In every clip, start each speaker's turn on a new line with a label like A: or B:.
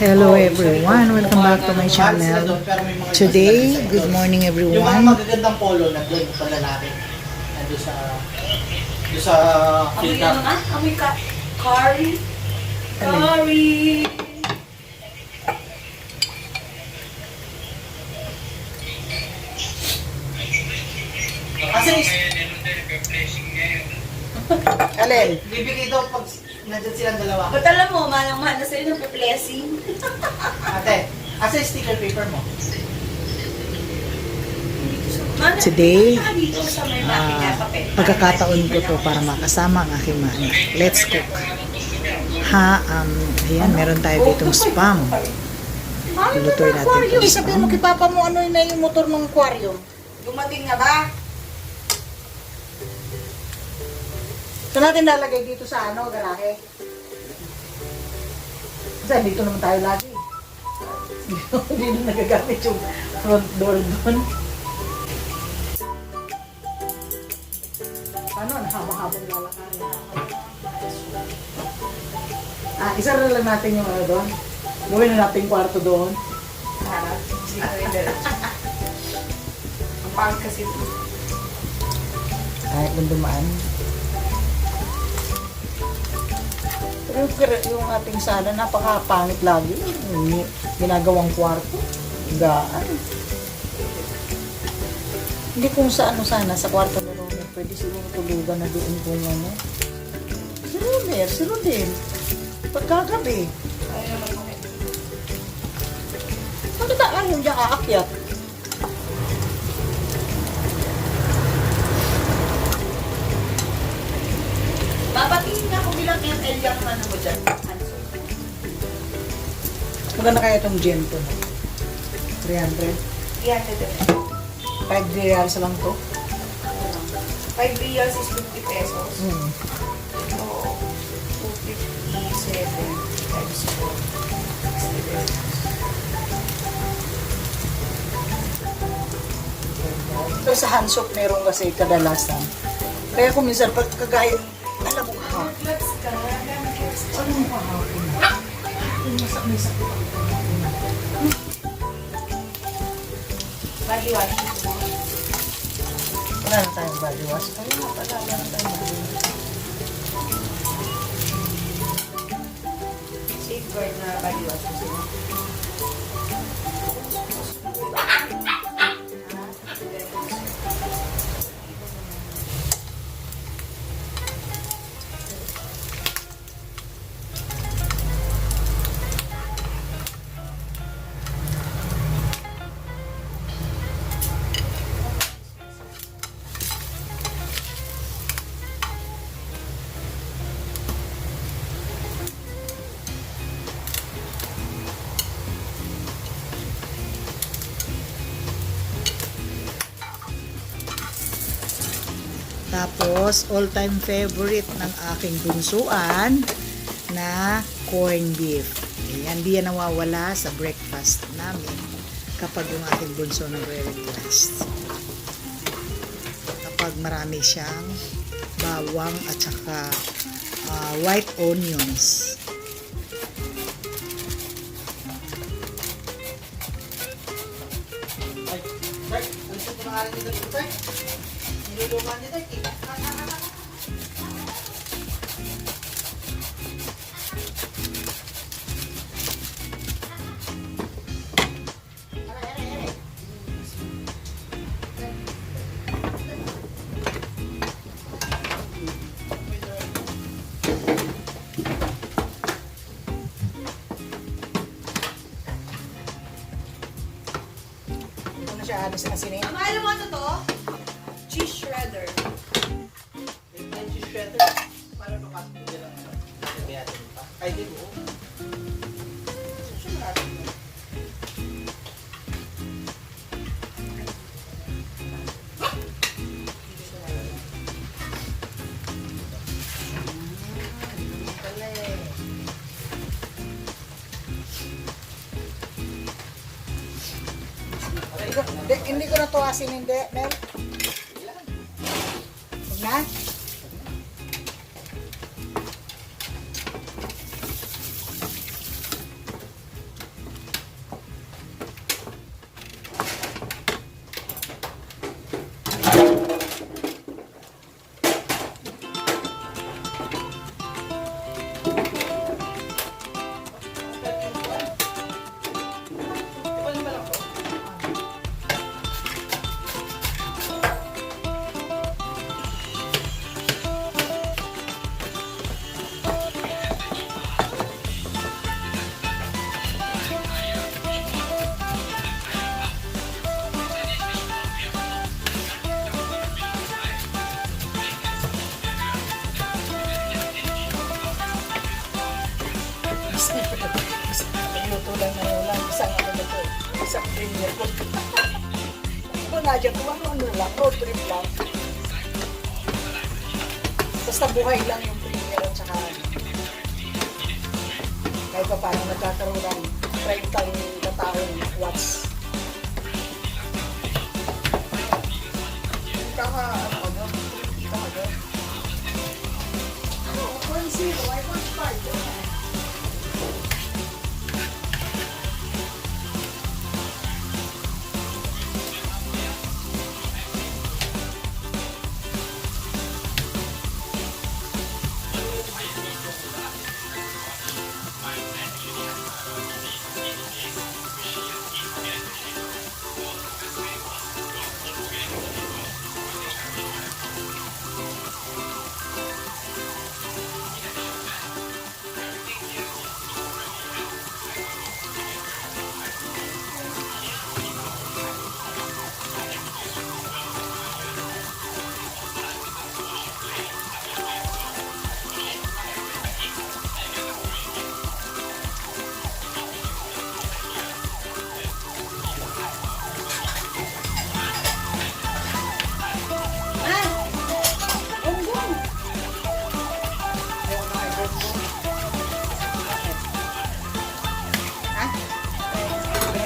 A: Hello everyone, welcome back to my channel. Today, good morning
B: Yung mga
A: everyone.
B: magagandang polo na doon pag lalaki. Nandun sa
C: Amoy
B: filter.
C: ano nga? Amoy curry. Curry.
B: Kasi
A: Alin?
B: bibigay daw pag nandun silang dalawa.
C: Ba't alam mo, manang-mana sa'yo ng blessing?
B: Ate, asa yung sticker paper mo?
A: Today,
C: Dito sa may makina, papel.
A: Pagkakataon ko to para makasama ang aking mga anak. Let's cook. Ayan, meron tayo ditong spam. Lutuin natin itong
D: Sabihin mo
A: spam.
D: kay Papa mo ano na yung motor ng aquarium.
C: Dumating na ba?
D: Saan natin lalagay dito sa ano, garahe? Kasi dito naman tayo lagi. Hindi na nagagamit yung front door doon. Ano, nahaba-habang lalakari. Isa na lang natin yung ano doon. Gawin na natin yung kwarto doon.
C: Harap. Ang pangit kasi ito.
D: Ay, kung dumaan. Pero yung ating sala, napakapangit lagi. Yung ginagawang kwarto. Gaan. Hindi kung sa ano sana, sa kwarto ni Romer, pwede siguro tulugan na doon kung ano. Si Romer. Pagkagabi. Bakit ang yung diyang aakyat?
C: Babatingin nga kung bilang ML yung ano mo dyan.
D: Maganda kaya itong Gento. 300.
C: 300.
D: 5 reals lang to.
C: 5 reals is 50 pesos.
D: Hmm.
C: So, 257 times 4. 60 pesos.
D: Pero sa handsoap meron kasi kadalasan. Kaya kung minsan pag kagaya, alam mo ha,
C: Relax ka.
D: ano mo kahapon? Yung may sakit ako kahapon.
C: Body wash.
D: Wala na tayong body wash. Wala na tayong body wash.
C: Safeguard na body wash.
A: Tapos, all-time favorite ng aking bunsuan na corned beef. Ayan, di yan nawawala sa breakfast namin kapag yung aking bunso nagre-request. Kapag marami siyang bawang at saka white onions.
B: Ay, Bert, alisin ko na nga rin dito, Bert. Niluluman nito, eh.
D: Ito na siya alis na sinin.
C: Ang alam mo ano to? Cheese shredder.
B: Yung cheese shredder. Para makasok ko lang ano. Kaya pa. Ay, di mo.
D: Hindi ko na to asin, hindi, Mel. Huwag na. nga dyan, kung ano lang, road trip lang. Basta buhay lang yung premier at saka kahit pa paano nagkakaroon ng 30 kataong watts. Kaka, ano, kaka, ano, 1.0, ay 1.5, yun.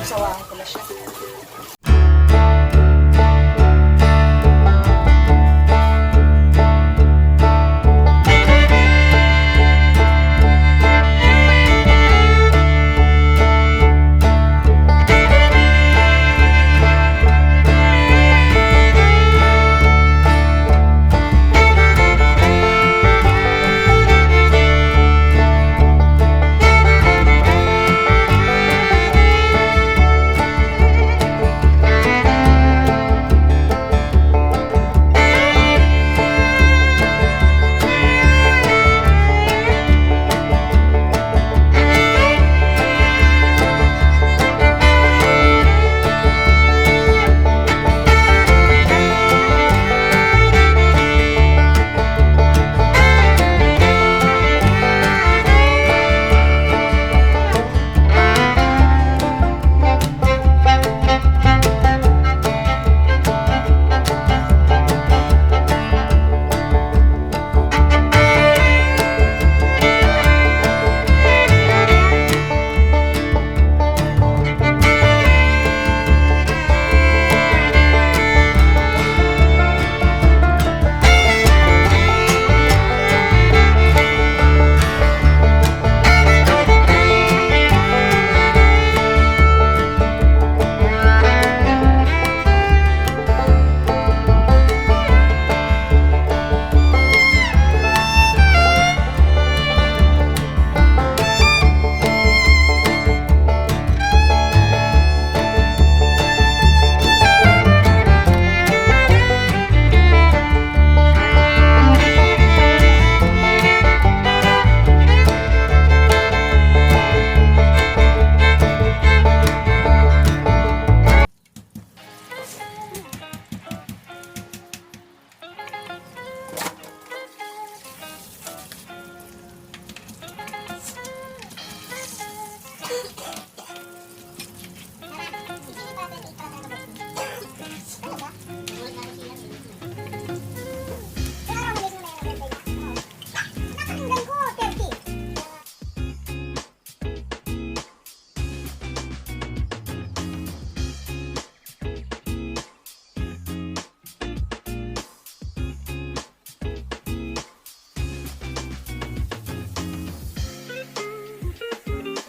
D: Sawaan ko na siya.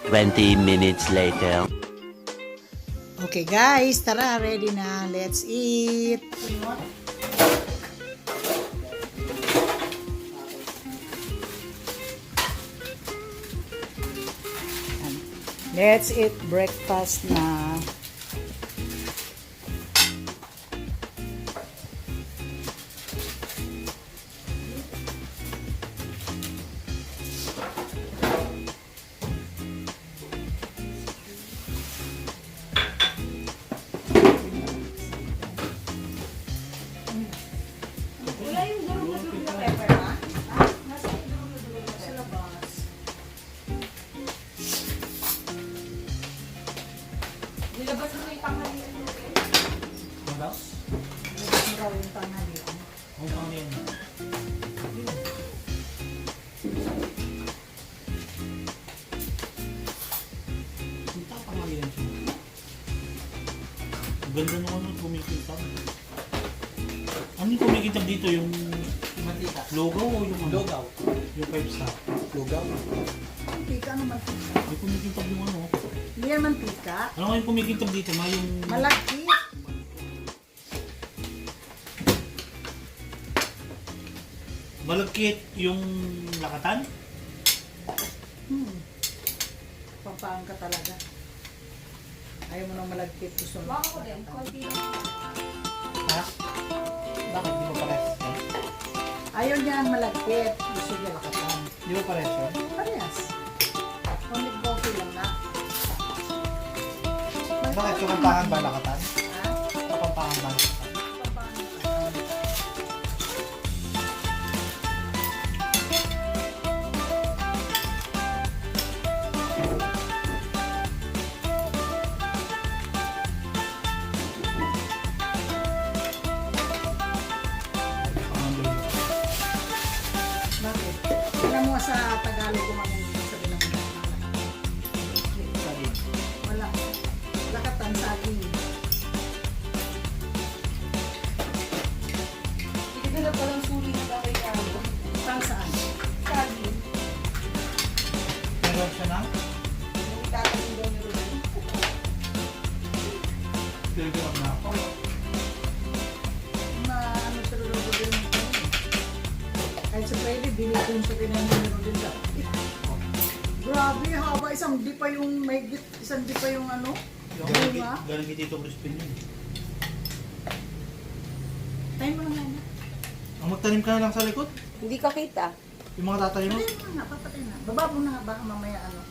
E: Twenty minutes later.
A: Okay guys, tara, ready na. Let's eat. Let's eat breakfast na. Bukas na raw yung tanghalian.
B: Kung ano yan. Kita pa nga yan siya. Ang ganda nung ano, kumikintab. Ano yung kumikintab dito? Yung
F: Mantika.
B: logaw o yung ano?
F: Logaw.
B: Yung 5 star?
F: Lugaw.
A: Mantika, ano mantika?
B: Yung kumikintab yung ano?
A: Hindi yan mantika.
B: Ano nga yung kumikintab dito? Ma yung...
A: Malaki.
B: Malagkit yung lakatan?
A: Pampaan ka talaga. Ayaw mo nang malagkit. Gusto mo.
C: Baka ko din, konti lang.
B: Ha? Bakit? Di ba pares yan?
A: Ayaw niya ang malagkit. Gusto niya lakatan.
B: Di ba pares yan?
A: Parehas. Only coffee lang na.
B: Bakit? Kapampangan ba lakatan?
A: Ha?
B: Kapampangan ba lakatan?
A: Pampaan ka. Bakit? Alam mo sa Tagalog gumamit sabi ng
B: Sabi.
A: wala. Lakatan saging.
C: Hindi ka na palang suli na ba kay Carlo?
A: Pang saan?
C: Sabi,
B: Meron siya na?
C: yung itatanin daw ni Ruben.
B: Telegram na ako.
A: Na ano sa lolo din. Kahit sa pwede, binigyan sa pinangyayaro din daw. Grabe, haba. Isang di pa yung mahigit. Isang di pa yung ano. Yung nga.
B: Galing kay Tito Crispin yun.
A: Tayo mo lang nga.
B: Ang magtanim ka na lang sa likod.
C: Hindi ka kita.
B: Yung mga tatanim mo.
A: Tayo mo nga, papatay na. Baba mo na, baka mamaya ano.